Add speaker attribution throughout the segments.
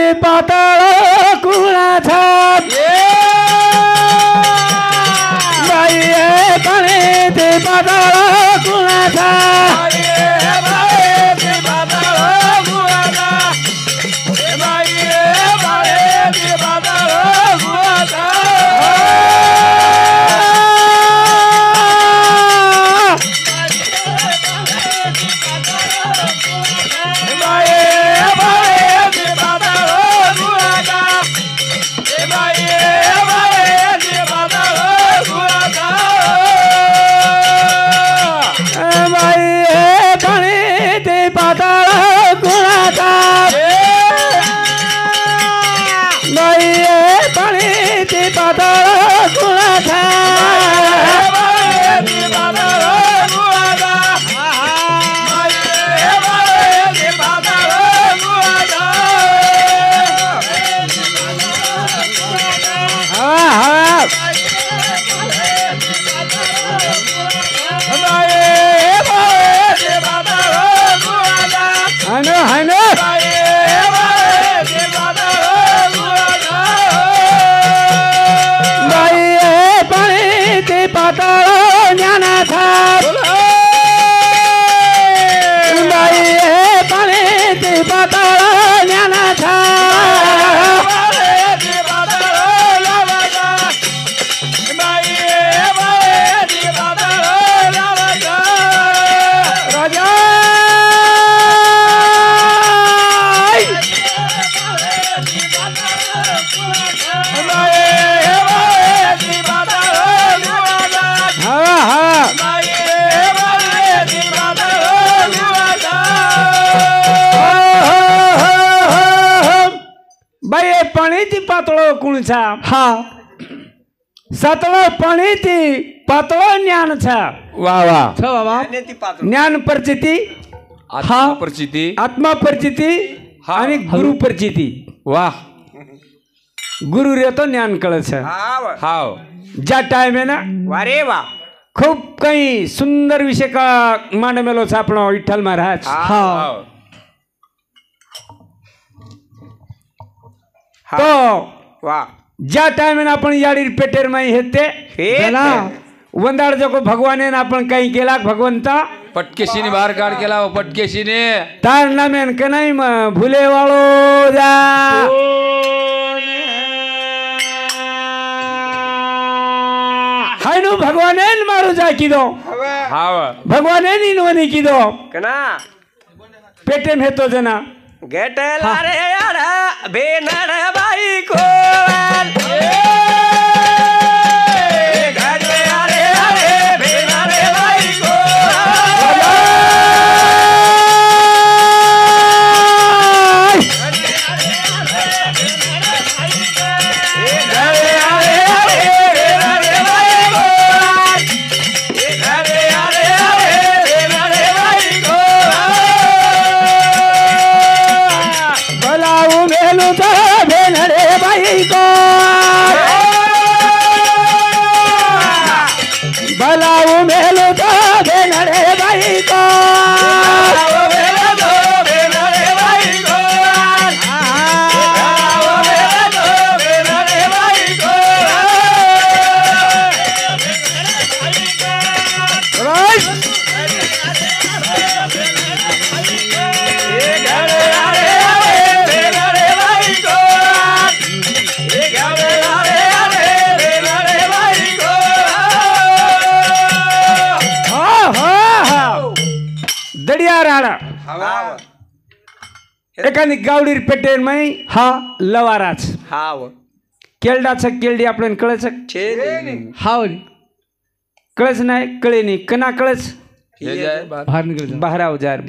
Speaker 1: ते पाताळ कुणाचा बाई पाणी ते पाताळ कुणाचा कुणचा हा सतळ पाणी ती पातळ ज्ञान छा वा वा बाबा ज्ञान परिचिती हा परिचिती आत्मा परिचिती आणि गुरु परिचिती वा गुरु रे तो ज्ञान कळच हाव ज्या टाइम आहे ना वारे वा खूप काही सुंदर विषय का मांडमेलो आपण विठ्ठल महाराज हा तो वा ज्या टाइम आपण याडी पेटेर माई हेते वंदाड जको भगवान आपण काही केला भगवंता
Speaker 2: पटकेशीने बाहेर काढ केला पटकेशीने
Speaker 1: तार नामेन का नाही भुले वाळो जा हायनु भगवान मारू जा की दो भगवान इनवनी की दो कना पेटे में तो जना गेटला रे यार बेनड बाई को बलाऊ मेलो तो बेनरे भाई को एखादी गावडीर पेटेन माई हा लवाराच हाव केलडाच केलडी आपल्यान कळच हाव कळच नाही कळे नाही कना कळच बाहेर अवजार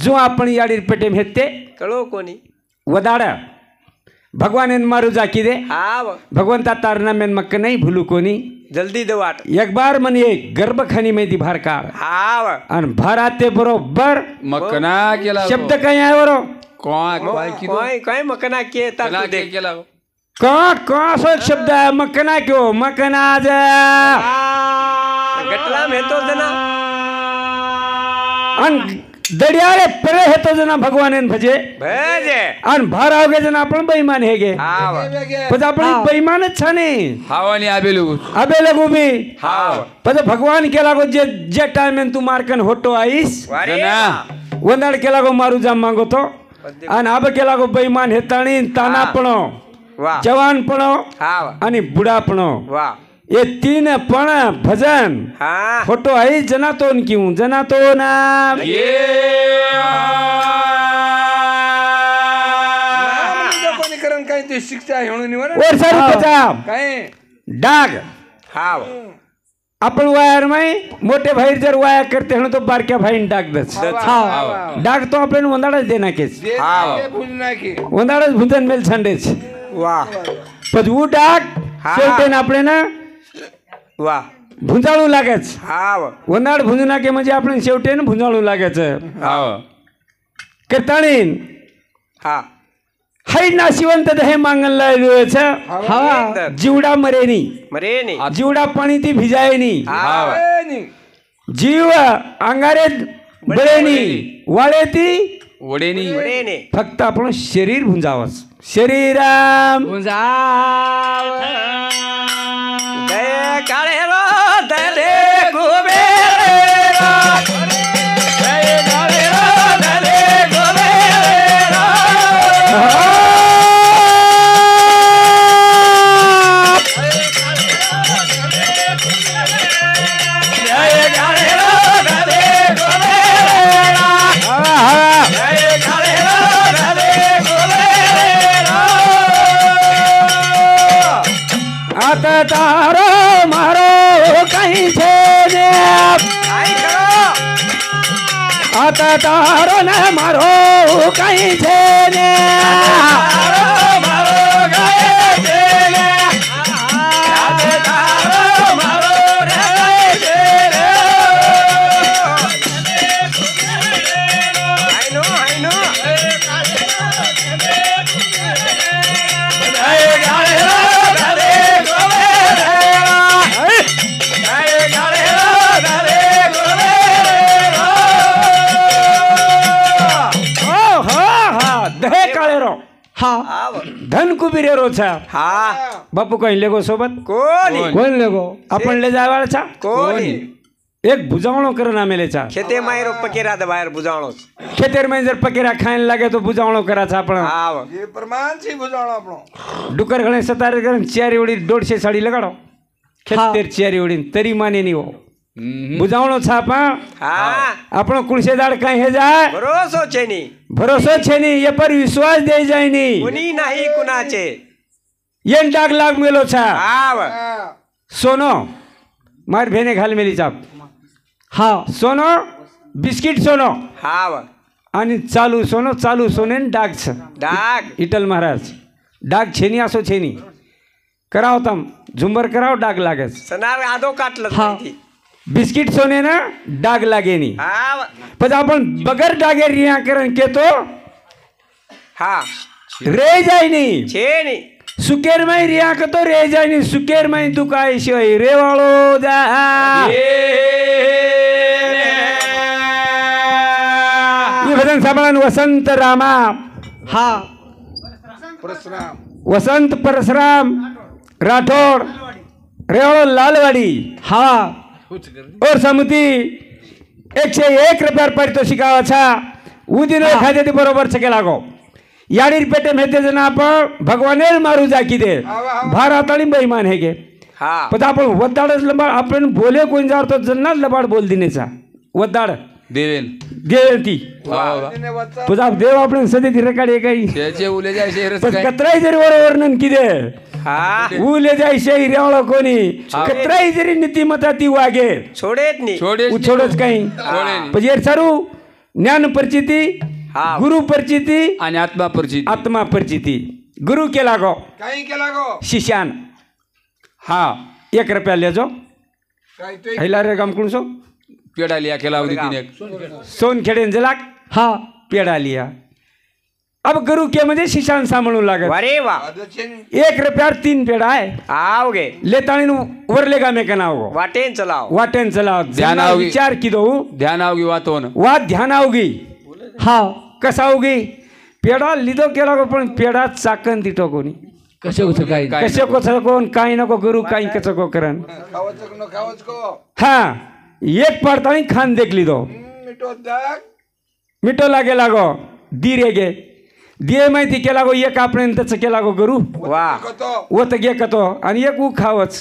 Speaker 1: जो आपण याडीर पेटेम हेते कळो कोणी वदाडा भगवान मारू जाकी दे भगवंता तारना में मक्क नहीं भूलू कोनी जल्दी दे वाट एक बार मन ये गर्भखानी में दी भार काढ अन भराते बरोबर
Speaker 2: मक्कना केला
Speaker 1: शब्द काय आहे बरो
Speaker 2: काय मक्कना के ताकू दे केला
Speaker 1: का सो शब्द आहे मक्कना क्यों मक्कना जा
Speaker 2: गटला में तो जना
Speaker 1: अन दडियाळे परे हेतो जना भगवान भजे
Speaker 2: भजे
Speaker 1: आणि भार आवगे जना आपण बैमान हेगे
Speaker 2: हाव
Speaker 1: पण आपण बैमानच छाने
Speaker 3: हावानी आबेलू
Speaker 1: अबे गोबी
Speaker 2: हाव
Speaker 1: पण भगवान केला गो जे जे टाइम में तू मारकन होटो आईस
Speaker 2: वारे
Speaker 1: वंदाड केला गो मारू जाम मागो तो आणि आब केला गो बैमान हेताणी तानापणो
Speaker 2: वाह
Speaker 1: जवानपणो
Speaker 2: हाव
Speaker 1: आणि बुढापणो
Speaker 2: वाह
Speaker 1: ये तीन पण भजन
Speaker 2: हा
Speaker 1: फोटो आई जनातोन क्यों जनातो नाम
Speaker 4: करण काय ते शिक्षा आहे म्हणून
Speaker 1: और सारू पचा
Speaker 4: काय
Speaker 1: डाग
Speaker 2: हाव
Speaker 1: आपण वायर में मोटे भाई जर वाया करते हैं तो बारक्या भाई डाग दस डाग तो आपण वंदाडच देना केस वंदाडच भुंजन मेल छंडेच
Speaker 2: वाह
Speaker 1: पण वो डाग शेवटेन आपले ना
Speaker 2: वाह
Speaker 1: भुंजाळू लागायच
Speaker 2: हाव
Speaker 1: वंदाड भुंजना के म्हणजे आपण शेवटेन भुंजाळू लागायचं
Speaker 3: हाव
Speaker 1: करताणीन
Speaker 2: हा
Speaker 1: हाय नाशिवंत हे मांगन लायचं हवा जीवडा मरेनी
Speaker 2: मरे नी
Speaker 1: जीवडा पाणी ती भिजायनी
Speaker 2: हाव
Speaker 1: जीव अंगारे बळेनी वाळे ती
Speaker 3: वडेनी
Speaker 2: मरे नी
Speaker 1: फक्त आपण शरीर भुंजावस शरीराम
Speaker 2: दे काळे रो दले गोबे रो दे काळे रो दले गोबे रो दे काळे रो दले गोबे रो दे काळे रो दले गोबे रो
Speaker 1: आता तारो मारो कहीं छे ने
Speaker 2: आई करो
Speaker 1: आता तारो न मारो कहीं छे ने
Speaker 2: तारो मारो गए तेरे आते तारो मारो गए तेरे आई नो दे गाले रो दले गोबे रो दे गाले रो दले गोबे रो
Speaker 1: ओ हा दहे काळेरो हा
Speaker 2: आव
Speaker 1: धन कुबीरे रोचा
Speaker 2: हा
Speaker 1: बापू कहीं लेगो सोबत
Speaker 2: कोणी
Speaker 1: कोण लेगो आपण ले जावाळचा
Speaker 2: कोणी
Speaker 1: एक भुजावणो करना मेलेचा
Speaker 2: खेते मायरो पकेरा दबायर बुझाणो
Speaker 1: खेतेर में जर पकेरा खायन लागे तो भुजावणो कराचा आपण
Speaker 2: आव
Speaker 4: हे प्रमाण से बुझाणो આપણો
Speaker 1: डुकर गणे सतार गण चारी ओडी 150 साडी लगाडो खेतेर चारी ओडी तरी माने नहीं हो बुझावणो छापा
Speaker 2: हा
Speaker 1: આપણો કુળસેદાર કઈ હે જાય
Speaker 2: भरोसो छे नी
Speaker 1: ભરોસો છે ની એ પર વિશ્વાસ દે જાય ની
Speaker 2: कुणी नाही कुणाचे
Speaker 1: येन डाग लाग मेलो छा
Speaker 2: आव
Speaker 1: सोनो मार भेने घाल मेली चाप हा सोनो बिस्किट सोनो
Speaker 2: हाव
Speaker 1: आणि चालू सोनेन डाग छ
Speaker 2: डाग
Speaker 1: इटल महाराज डाग छेनी असो छेनी कराव तम झुंबर कराव डाग लागस
Speaker 2: सनार आदो काटलं
Speaker 1: हा
Speaker 2: माहिती
Speaker 1: बिस्किट सोने ना डाग लागे नी
Speaker 2: हाव
Speaker 1: पण आपण बगर डागे रिया करण केतो
Speaker 2: हा
Speaker 1: रे जाय नी
Speaker 2: छे नी
Speaker 1: सुकेर में रिया के तो रे जाय नी सुकेर में दुकाय शिवाय रे वाळो जा ये भजन साबळन वसंत रामा हा
Speaker 4: परशुराम
Speaker 1: वसंत परशुराम राठौड़ रेवाड़ो लालवाड़ी हा और समिति 101 रुपया पारितोषिक आवाचा उदिन खाते ते बरोबर छके लागो याडीर पेटे मेते जना आपण भगवानेर मारू जाकी दे भाराताळी बेईमान हेगे
Speaker 2: हा
Speaker 1: पण आपण वद्दाडच लबाड आपण बोले कोण जार तो जन्नाच लबाड बोल दिनेचा वद्दाड
Speaker 3: देवेल
Speaker 1: गेलती
Speaker 4: तिने वचन
Speaker 1: पण आप देव आपण सदी ती रकाडी काही
Speaker 3: त्याचे उले जाय शहरच
Speaker 1: पण
Speaker 3: काय
Speaker 1: कत्राई जरी वर्णन किदे
Speaker 2: हा
Speaker 1: उले जाय शहरी रेवाळो कोणी कत्राई जरी नीतिमत्ता ती वागे
Speaker 2: छोडेत नी
Speaker 3: छोडे
Speaker 1: उछोडच काही
Speaker 3: छोडे
Speaker 1: पण येर सारू ज्ञान परिचिती
Speaker 2: हा
Speaker 1: गुरु परिचिती
Speaker 3: आणि आत्मा परिचित
Speaker 1: आत्मा परिचिती गुरु केला गो
Speaker 4: काही केला गो
Speaker 1: शिष्यान हा 1 रुपया लेजो
Speaker 4: काय ते
Speaker 1: हैला रे गम कुणसो
Speaker 3: पेडा लिया केला होती तिने
Speaker 1: सोन खेडेन जलाक हा पेडा लिया अब गुरु के म्हणजे शिशान सांभाळू लागत
Speaker 2: अरे वा
Speaker 1: 1 रुपयावर 3 पेढा आहे
Speaker 2: आओगे
Speaker 1: लेताणी वरले गामे का नाव
Speaker 2: वाटेन चलाओ
Speaker 1: वाटेन चला
Speaker 3: ध्यान आवगी.
Speaker 1: विचार की दो
Speaker 3: ध्यान आवगी वातोन
Speaker 1: वाद ध्यान आवगी हा कसा आवगी पेढा लिदो केला गो पण पेढा चाकन तिटो कोणी
Speaker 3: कसे काय
Speaker 1: कसे को कोण काही नको गुरु काही कसं को करन
Speaker 4: खावच को
Speaker 1: हा एक पडताळी खान देखली दो
Speaker 4: मिठो दाग
Speaker 1: मिठो लागे लागो दिरे गे दिये माहिती केला गो एक आपण त्याचं केला गो गुरु
Speaker 2: वा
Speaker 4: कतो
Speaker 1: वत गे कतो आणि एक ऊ खावच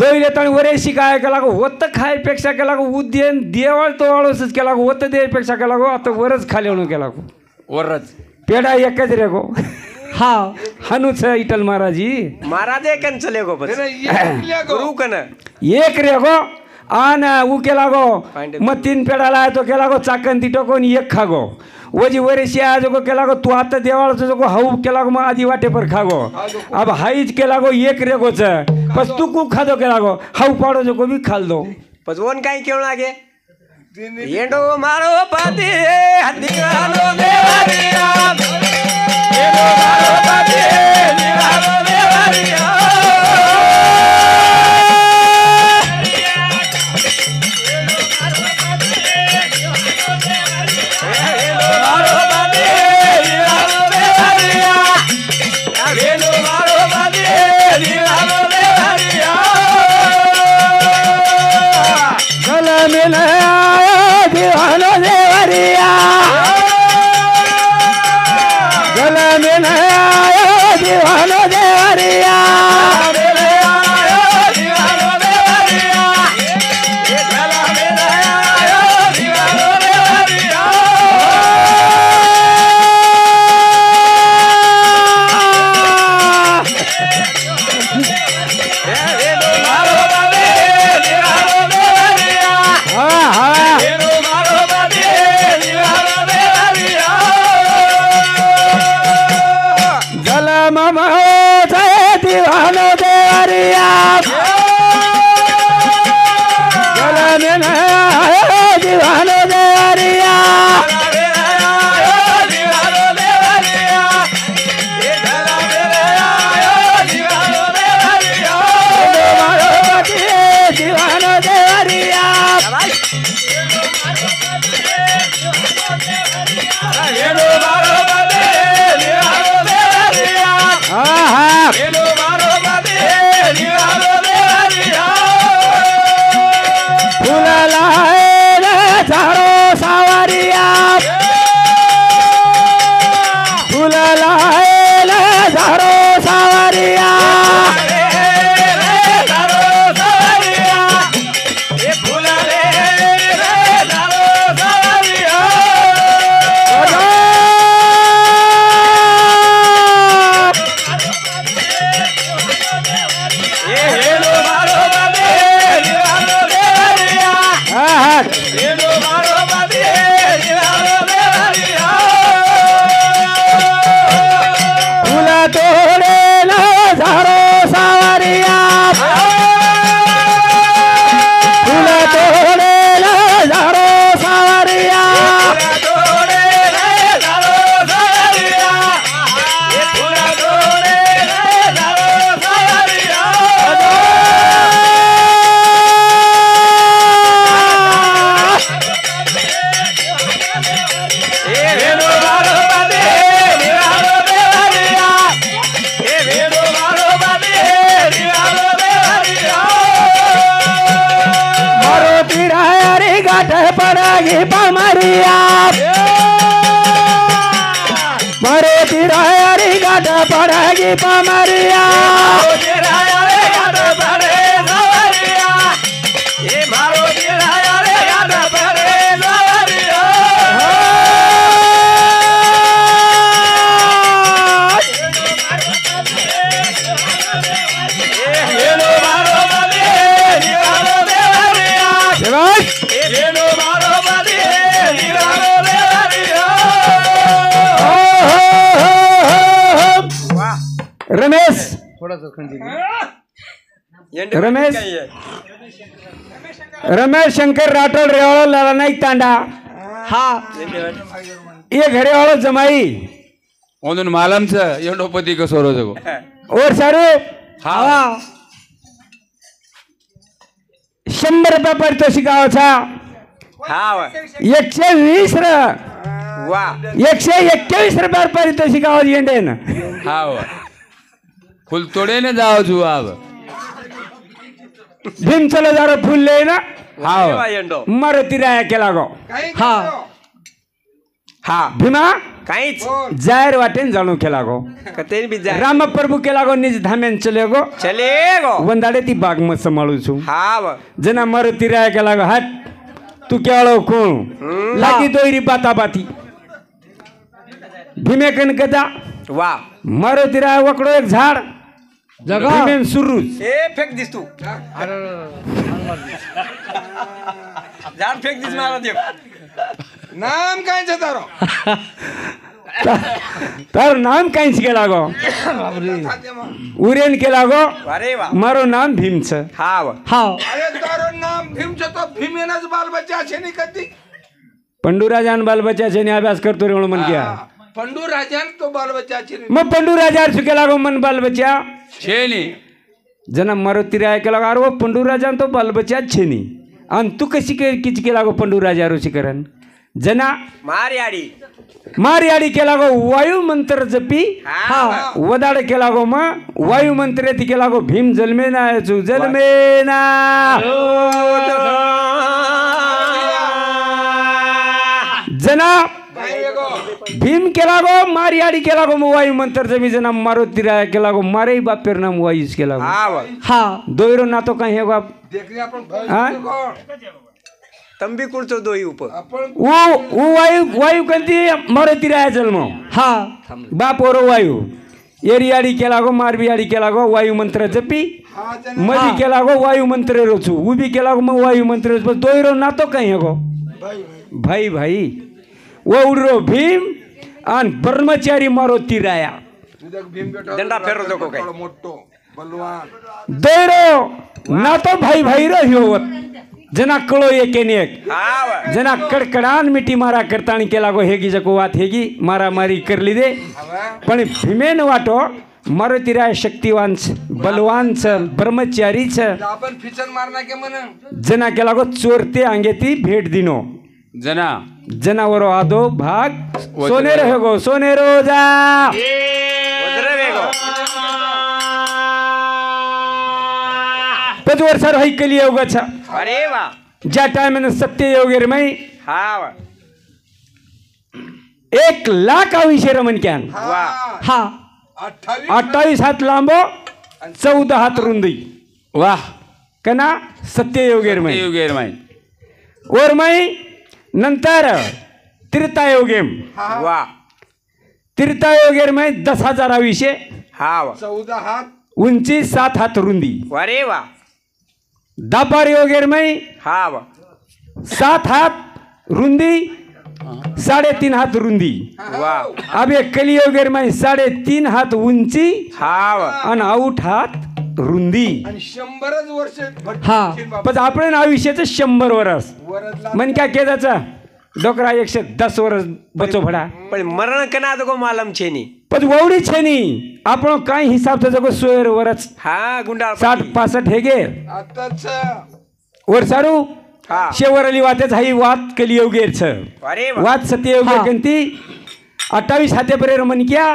Speaker 1: दोन येताना वरेशी काय केला गो वत खायपेक्षा केला गो उद्देन देवळ तो वाळूसच केला गो वत देपेक्षा केला गो आता वरच खाली आणून केला गो
Speaker 3: वरच
Speaker 1: पेढा एकच रे गो हा हनुच इटल महाराजी
Speaker 2: महाराज कन चले गो बस गुरु कन
Speaker 1: एक रे गो आन ऊ केला गो मग 3 पेढा लाय तो केला गो चाकन तिटो कोण एक खा गो वजी वरेशी आज गो केला गो तू आता देवाळाचं गो हाऊ केला गो मग आधी वाटे पर खा गो अब हाईच केला गो एक रे गोच बस तू कू खादो केला गो हाऊ पाडो जो गो भी खाल दो
Speaker 2: पजवून काही केळ लागे येंडो मारो पाती हत्तीवालो देवारिया येंडो मारो पाती हत्तीवालो देवारिया
Speaker 1: पड़ेगी पमरिया रमेश रमेश रमेश शंकर राठोड रेवाड़ा लाला नाईक तांडा हा ये घरे वालो जमाई
Speaker 3: म्हणून मालमचं एवढोपती कसं रोज
Speaker 1: और सारू हा 100 रुपये पारितोषिक गावाचा
Speaker 2: हाव
Speaker 1: 120
Speaker 2: वा
Speaker 1: 121 रुपये पारितोषिक गावात येंडेन
Speaker 3: हाव फुल तोडेने जाव जुवाब
Speaker 1: भीम चलो जरा फुल ले ना
Speaker 3: हाव
Speaker 2: वा यंडो
Speaker 1: मारुती राया केला गो
Speaker 4: काही
Speaker 1: हा
Speaker 2: हा
Speaker 1: भीमा
Speaker 2: काहीच
Speaker 1: जाहीर वाटेन जाणू केला गो
Speaker 2: कते बी जा
Speaker 1: राम प्रभु केला गो निज धामेन चले गो
Speaker 2: चले गो
Speaker 1: वंदाडे ती बाग मत संभाळू छू
Speaker 2: हाव
Speaker 1: जना मारुती राया केला गो हट तू केवळो कोण लागी दोयरी बाता बाती भीमे कन गदा
Speaker 2: वा
Speaker 1: मारुती राया वकडो एक झाड
Speaker 3: जगा
Speaker 1: भीमेन सुरूच
Speaker 2: ए फेक दिस तू झाड फेक दिस मला देव
Speaker 4: नाम काय तारो
Speaker 1: तार नाम काहीच केला गो उरेन केला गो
Speaker 2: अरे वा
Speaker 1: मारो नाम भीम छ
Speaker 2: हाव
Speaker 1: हाव
Speaker 4: अरे तारो नाम भीमचं तो भीमेनच बाल बच्चा छे नहीं कदी
Speaker 1: पंडूराजान बाल बच्चा छे ने अभ्यास करतो रे म्हणून मन क्या
Speaker 4: पंडू राजान तो बाल बच्चा छे नहीं
Speaker 1: मग पंडूराजा अर्थ केला गो मन बाल बच्चा
Speaker 3: शेनी
Speaker 1: जना मारुती राया केला गो अरे वो पंडूराजान तो बाल बच्चा छे नी आणि तू कशी किच केला गो पंडूराजा ऋषिकरण जना मारियाडी केला गो वायू मंत्र जपी हा वदाड केला गो मग वायू मंत्र ती केला गो भीम जन्मेना चू जन्मेना जना भीम केला गो मारियाडी केला गो मग वायू मंत्र जमी जना मारुती राया केला गो मारे बापेर नाम वायूच केला गो
Speaker 2: हाव
Speaker 1: हा दोयरो ना तो काही हे गो
Speaker 4: देखने अपन
Speaker 1: हाँ?
Speaker 2: तंबी कुडचो दोई उप
Speaker 4: अपन
Speaker 1: वो वायू कंती मारुती राया जन्म हा बाप ओरो वायू एरियाडी केला गो मारबियाडी केला गो वायू मंत्र जपी
Speaker 4: हा जन
Speaker 1: मधी केला गो वायू मंत्र रोचू उभी केला गो मग वायू मंत्र रोचू दोयरो ना तो काही गो भाई भाई वो उडरो भीम आणि ब्रह्मचारी मारुती राया
Speaker 4: देख भीम बेटा
Speaker 2: दंडा फेरो दो काय
Speaker 4: मोठो बलवान
Speaker 1: दोयरो ना तो भाई भाई रो जना कळो एकेन एक
Speaker 2: हाव
Speaker 1: जना कडकडान मिठी मारा करताणी केला गो हेगी जको वात हेगी मारा मारी करली दे पण भीमेन वाटो मारुती राय शक्तिवान छ बलवान छ ब्रह्मचारी छ
Speaker 4: आपण फिचन मारना के मन
Speaker 1: जना केला गो चोरते अंगेती भेट दिनो
Speaker 3: जना
Speaker 1: जनावरो आदो भाग सोनेरो हे गो सोनेरो जा
Speaker 2: वज्र वेगो
Speaker 1: पद वर्षार हई कली योग छ
Speaker 2: अरे वा
Speaker 1: ज्या टाइम सत्य योगेर मै
Speaker 2: हाव
Speaker 1: 1,00,000 आयुष्य रमन क्यान
Speaker 2: वा
Speaker 1: हा 28 हात लांबो 14 हात रुंदी
Speaker 3: वाह
Speaker 1: कना सत्य योगेर मै
Speaker 3: युगेर माई
Speaker 1: और मै नंतर त्रेतायोगेम
Speaker 2: वा
Speaker 1: त्रेतायोगेर मै 10,000 आयुष्य
Speaker 2: हाव
Speaker 4: 14 हात
Speaker 1: उंची 7 हात रुंदी
Speaker 2: अरे वा
Speaker 1: दापार योगेर मै
Speaker 2: हाव
Speaker 1: 7 हात रुंदी 3.5 हात रुंदी
Speaker 2: वा
Speaker 1: अब ये कलियोगेर मै 3.5 हात उंची
Speaker 2: हाव
Speaker 1: आणि 8 हात रुंदी
Speaker 4: आणि 100च वर्ष
Speaker 1: हा पण आपण आयुष्याचं 100 वर्ष
Speaker 4: वरदला
Speaker 1: मन क्या केदाचा डोकरा 110 वर्ष बचो भडा
Speaker 2: पण मरण कना दो मालम छेनी
Speaker 1: पण ववडी छेनी आपण काय हिसाब तर जगो 100 वर्ष
Speaker 2: हा गुंडाळ
Speaker 1: 60-65 हेगे
Speaker 4: आताच
Speaker 1: वर सारू
Speaker 2: हा
Speaker 1: शेवरली वातेच हाई वात कलियोगेर छ
Speaker 2: अरे वा
Speaker 1: वात सत्ययोगेर कंती 28 हाते परेर मन क्या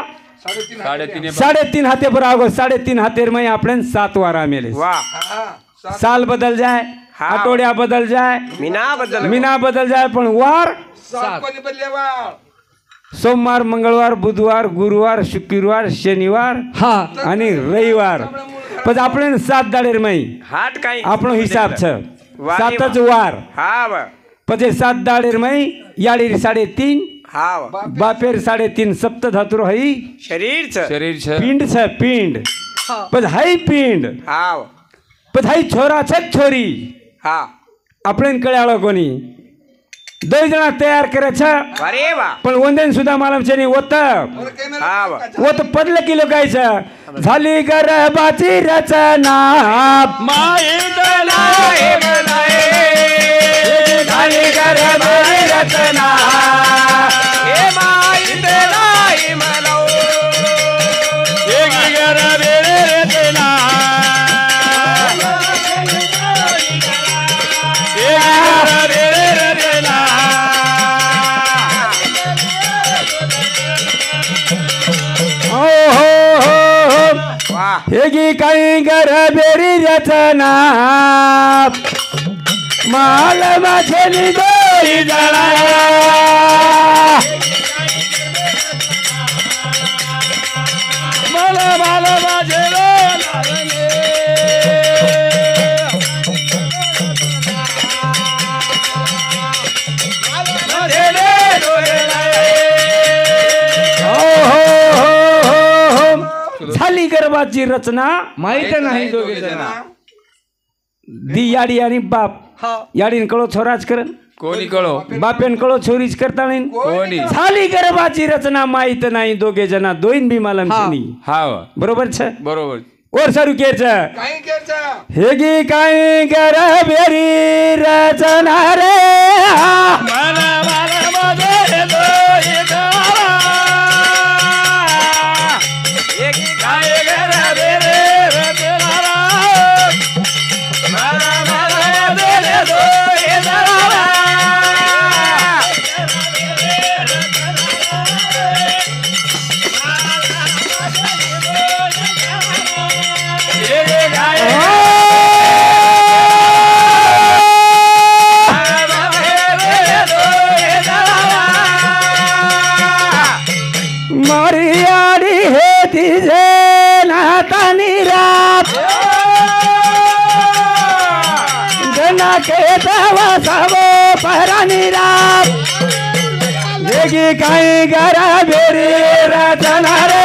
Speaker 4: 3.5
Speaker 1: 3.5 हाते पर आगो 3.5 हातेर में आपण 7 वारा मेले
Speaker 2: वा
Speaker 4: हा
Speaker 1: साल बदल जाए
Speaker 2: हाँ।
Speaker 1: आठवड्या बदल जाए
Speaker 2: मीना
Speaker 1: बदल जाए पण वार
Speaker 4: 7 कोणी बदलेवाळ
Speaker 1: सोमवार मंगळवार बुधवार गुरुवार शुक्रवार शनिवार हा आणि रविवार पण आपण 7 दाडेर मै
Speaker 2: हाट काय
Speaker 1: આપણો હિસાબ છે
Speaker 2: વારે
Speaker 1: 7 જ વાર
Speaker 2: हाव
Speaker 1: પછી 7 દાડેર मै याडी 3.5
Speaker 2: हाव
Speaker 1: बापेर 3.5 सप्त धातुर हई
Speaker 2: शरीर छ
Speaker 3: शरीर छ
Speaker 1: पिंड छ पिंड पण हई पिंड
Speaker 2: हाव
Speaker 1: पण हई छोरा छ छोरी
Speaker 2: हा
Speaker 1: आपण कळ्याळो कोणी 2 जण तयार करे छ
Speaker 2: अरे वा
Speaker 1: पण वंदन सुद्धा मालम छे नी होत
Speaker 2: हाव
Speaker 1: होत पडलं की लोकायचं झाली गर्भाची रचना
Speaker 2: माईतलाय बनाए
Speaker 1: झाली गर्भाची रचना
Speaker 2: हे माहित नाही मला एकी घर बेरे रे तेला
Speaker 1: हेगी काही घर बेरी रचना माल माझे निदोरी जळा
Speaker 2: मला माल माझे
Speaker 1: झाली गर्भाची रचना माहित नाही दोघे जण दी याडी आणि बाप याडीन कळो छोराच करण
Speaker 3: कोणी कळो
Speaker 1: बापेन कळो छोरीच करता नाही
Speaker 3: कोणी
Speaker 1: झाली गर्भाची रचना माहित नाही दोघे जना दोन बी मालम
Speaker 3: हा
Speaker 1: बरोबर छ
Speaker 3: बरोबर
Speaker 1: और सारू केच
Speaker 4: काही केचं
Speaker 1: हेगी काही गर बेरी रचना रे
Speaker 2: मला मला माझे दोही एकी काय घर बेरे रचना मला मला माझे दोही
Speaker 1: मरियाडी हे तिजे नाता निराप जना के दवा सबो पहरा निराप हेगी काही गरा बेरी रचना रे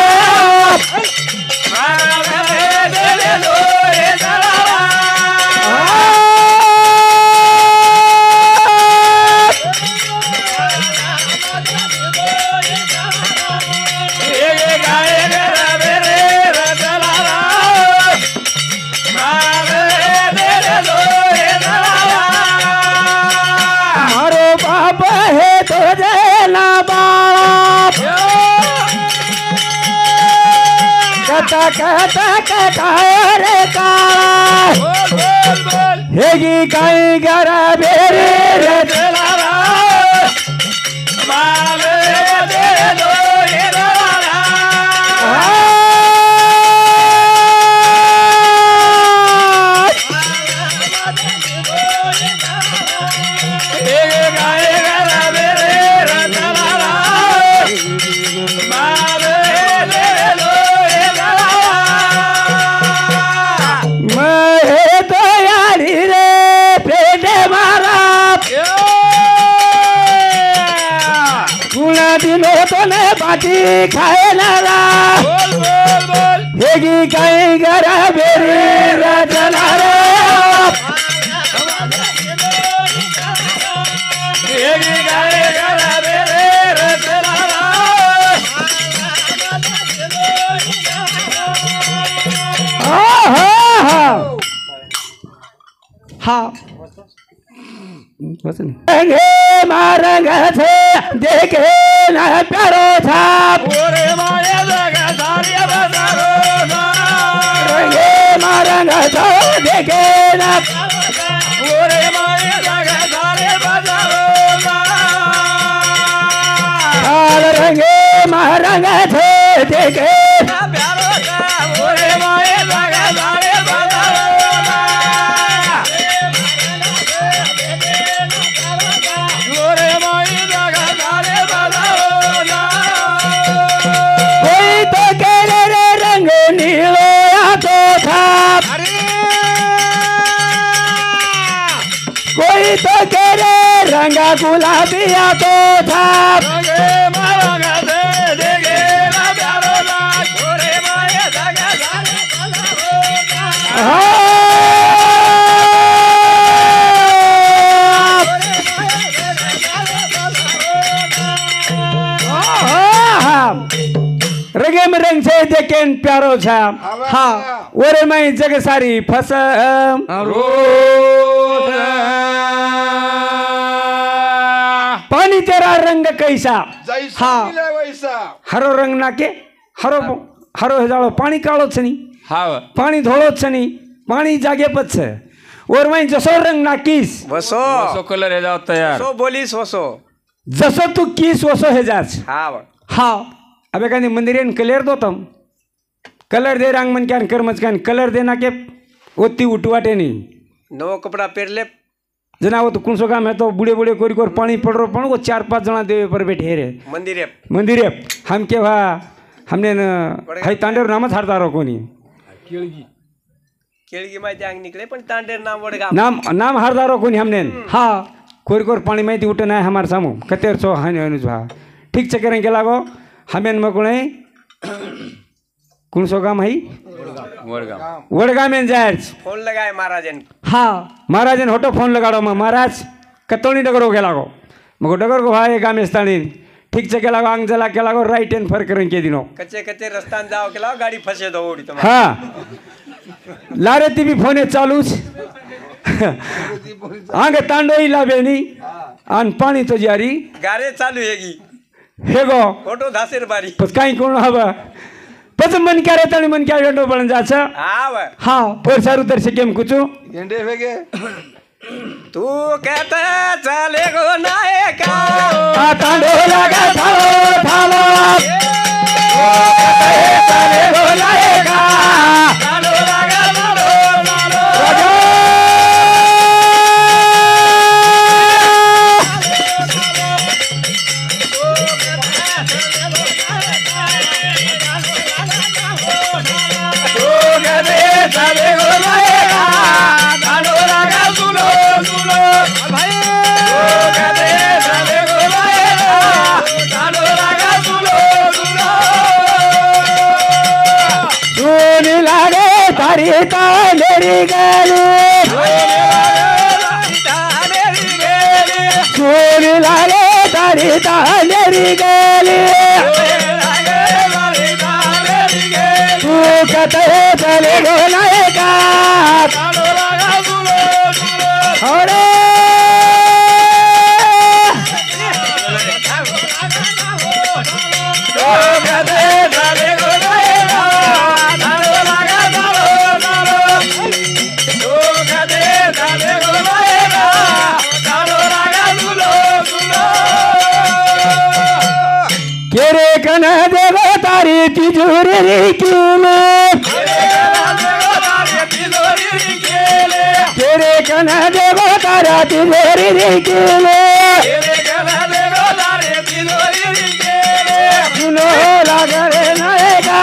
Speaker 1: मारो बाप हे तुझे ना बाप कथा कथा कथा रे काळा हेगी काही गरा बेरी रचना बाटी खायला हेगी काही गरा बेरी रचना रे हा रंगे मारंग से देखे न प्यारो छाप रंगे मारंग से देखे न रंगे मारंग से देखे कोई तो केरे रंगा गुलाबिया तो था रंगे में रंग से देखें प्यारो छा हाँ ओरे में जग सारी फस पानी तेरा रंग कैसा
Speaker 4: जैसा
Speaker 1: हाँ
Speaker 4: मिले वैसा
Speaker 1: हरो रंग नाके हरो हरो हेजाळो पाणी काळो छ नी
Speaker 3: हा
Speaker 1: पाणी धोळो छ नी पाणी जागे पद छ और वहीं जसो रंग नाकीस
Speaker 2: वसो
Speaker 3: सो कलर हे जाओ तयार
Speaker 2: सो बोलीस वसो
Speaker 1: जसो तू कीस वसो हेजाच
Speaker 2: हाँ
Speaker 1: हाँ अबे कहने मंदिरेन कलर दो तुम कलर दे रंग मन क्या कर्मच क्या कलर देना के ओती उठवाटे नहीं
Speaker 2: नवो कपड़ा पहर ले
Speaker 1: जना वो तो कौन सो काम है तो बूढ़े बूढ़े कोरी कोर पानी पड़ रहा वो 4-5 जना देवे पर बैठे रे मंदिर है हम के भा हमने हाई तांडेर नाम हारता रहो कोनी
Speaker 2: केळगी में जांग निकले पण तांडेर नाम वडगा
Speaker 1: नाम हारता रहो कोनी हमने हाँ कोरी कोर पानी में उठना है हमारे सामू कतेर सो हानि अनुज भा ठीक से करें के लागो हमें मकुणे कौन सो काम है वडगा में जाए
Speaker 2: फोन लगाए महाराजन
Speaker 1: हाँ महाराजन होटो फोन लगाड़ो महाराज कतोनी डगरो के लागो मगो डगर को भाई गामे स्थानी ठीक से के लागो आंग जला के लागो राइट एंड फर करें के दिनो
Speaker 2: कच्चे कच्चे रास्ता जाओ के लागो गाड़ी फंसे दो ओडी तुम्हारे
Speaker 1: हाँ लारे ती भी फोने चालू आगे तांडो ही लावे नहीं आन पानी तो जारी
Speaker 2: गारे चालू हेगी
Speaker 1: हेगो
Speaker 2: फोटो धासेर बारी
Speaker 1: पस काई कोण हवा पस मन क्या रहता नहीं मन क्या वेटो बन जाचा हाँ पर सारू दर से केम कुछ
Speaker 4: गेंडे वेगे
Speaker 2: तू कहता चले गो नायका
Speaker 1: तांडो लगा थालो थालो चले गो नायका
Speaker 2: तांडो लगा थालो थालो
Speaker 1: तांडेरी गेली सोनी लागे तारी तांडेरी गेली तू कते चले गो नायका अरे कना देवो तारी तिजोरी कीले तेरे कना देवो तारा तिजोरी कीले सुनो लागरे नायका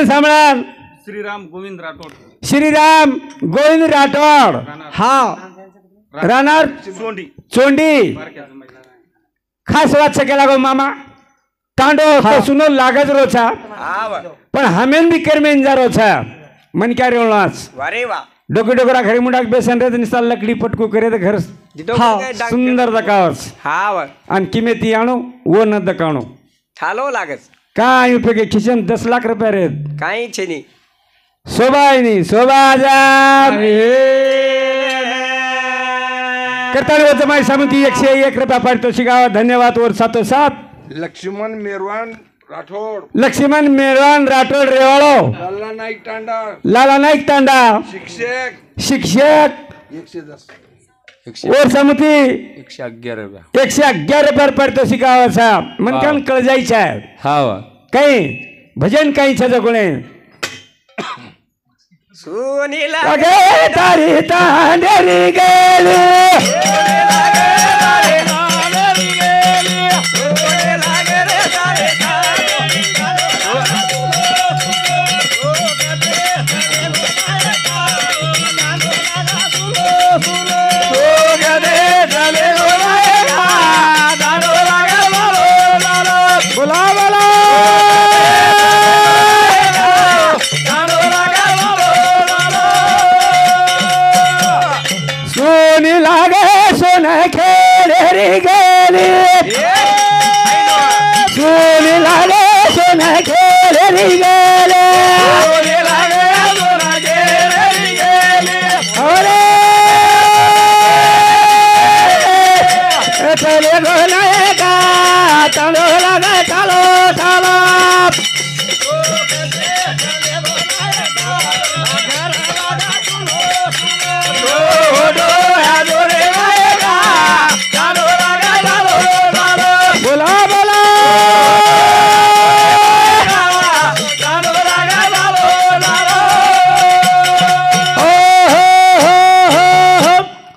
Speaker 1: सामळान श्रीराम गोविंद राठोड हाँ रानार चोंडी खास बात से लागो मामा तांडो तो सुनो लागज रो छा पण हमें भी करमेन जा रो छा मन क्या रेवलास
Speaker 2: वारे वा
Speaker 1: डोके डोकरा घरी मुंडाक बेसन रे निस्ता लकड़ी पटको करे तो घर हाँ सुंदर दकावस
Speaker 2: हाँ
Speaker 1: अन किमेती आणो वो न दकाणो
Speaker 2: थालो लागस
Speaker 1: काय उपयोगी खिचन 10 लाख रुपया रे
Speaker 2: काही छे नी
Speaker 1: शोभाय नी शोभा आजाद करताली जमाई समिति 101 रुपया पारितोषिक धन्यवाद और साथों साथ
Speaker 4: लक्ष्मण मेरवान
Speaker 1: राठोड रेवाड़ो लाला नाइक तांडा शिक्षक
Speaker 4: 110
Speaker 1: और समिति
Speaker 3: 111
Speaker 1: रुपया पारितोषिक मन कान कळ जायचं आहे
Speaker 3: हाँ
Speaker 1: काही भजन काही छे कोणे
Speaker 2: सुनीला
Speaker 1: अगे तारी तांडेरी गेली रे गेली सोनी लागे सोना खेले रे गेले अरे चले गोले का चलो लगे चलो चलो बोला बोला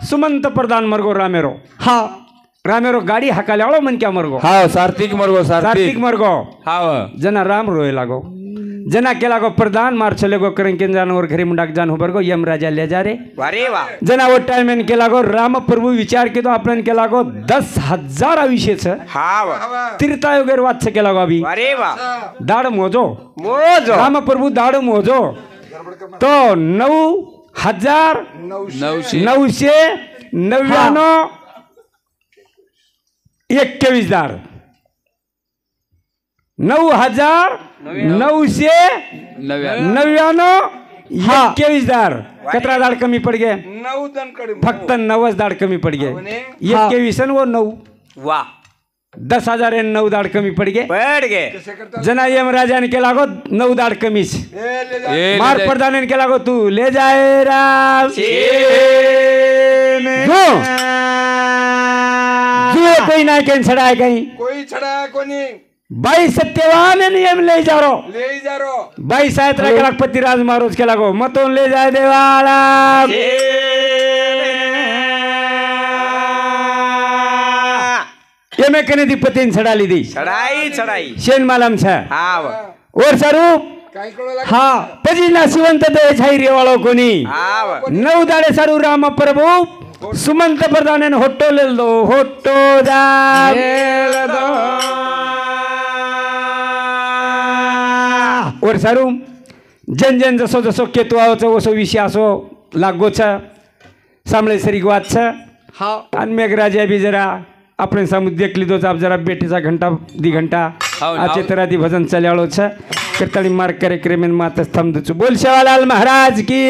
Speaker 1: सुमंत प्रधान मर्गो रामेरो हा रामेरो गाडी हाकाले आवळो मन क्या मर्गो
Speaker 3: हाव सार्थिक मर्गो
Speaker 1: कार्तिक
Speaker 3: सार्थिक
Speaker 1: मर्गो
Speaker 3: हाव
Speaker 1: जना राम रोय लागो जना के लागो प्रधान मार चले गो करंकेन जानवर घरी मुंडाक जान हो बरगो यम राजा ले जा रे
Speaker 2: वारे वा
Speaker 1: जना वो टाइम में के लागो राम प्रभु विचार के तो आपण के लागो 10,000 आयुष्य छ
Speaker 2: हाव
Speaker 1: तीर्थायोगेर वाच के लागो अभी
Speaker 2: वारे वा
Speaker 1: दाड मोजो
Speaker 2: मोजो
Speaker 1: राम प्रभु दाड मोजो तो 9,999 दार 9,999 दार कतरा दाड कमी पड गे
Speaker 4: 9 जण कडे
Speaker 1: फक्त 90 दाड कमी पड गे 21 आणि वो 9
Speaker 2: वा
Speaker 1: 10,009 दाड कमी पड गे
Speaker 2: पड गे
Speaker 1: जना यम राजाने केला गो 9 दाड कमीच
Speaker 3: ए
Speaker 1: मार प्रधान केला गो तू ले जाए राम जो कोई ना कहीं छड़ाए कहीं
Speaker 4: कोई छड़ा कोणी
Speaker 1: बाई सत्यवान नियम ले जा रो
Speaker 4: ले जा रो
Speaker 1: बाई सायत राखपति राज महाराज केला गो मतों ले जाए देवाला ये मैं कने दी पतिन छड़ा ली दी
Speaker 2: चढाई चढाई
Speaker 1: शेन मालम छ
Speaker 2: हाव
Speaker 1: और स्वरूप
Speaker 4: काय कळलं लाग
Speaker 1: हाँ पजीना शिवंत दे छाईरी वालो कोणी
Speaker 2: हाव
Speaker 1: 9 दाडे सारू राम प्रभु सुमंत प्रधान होट्टो ले दो होट्टो जा और सारू जन जन जसो जसो केतु आवचो वसो विषय असो लागो छ सामळे सरी वाच छ हा आणि मेघराजा भी जरा अपने सामू देख लीधो आप जरा बेटीचा घंटा दी घंटा आचे तरह दी भजन चल्याळो छ कीर्तनी मार्ग कार्यक्रम मात स्तंभ बोल शेवालाल महाराज की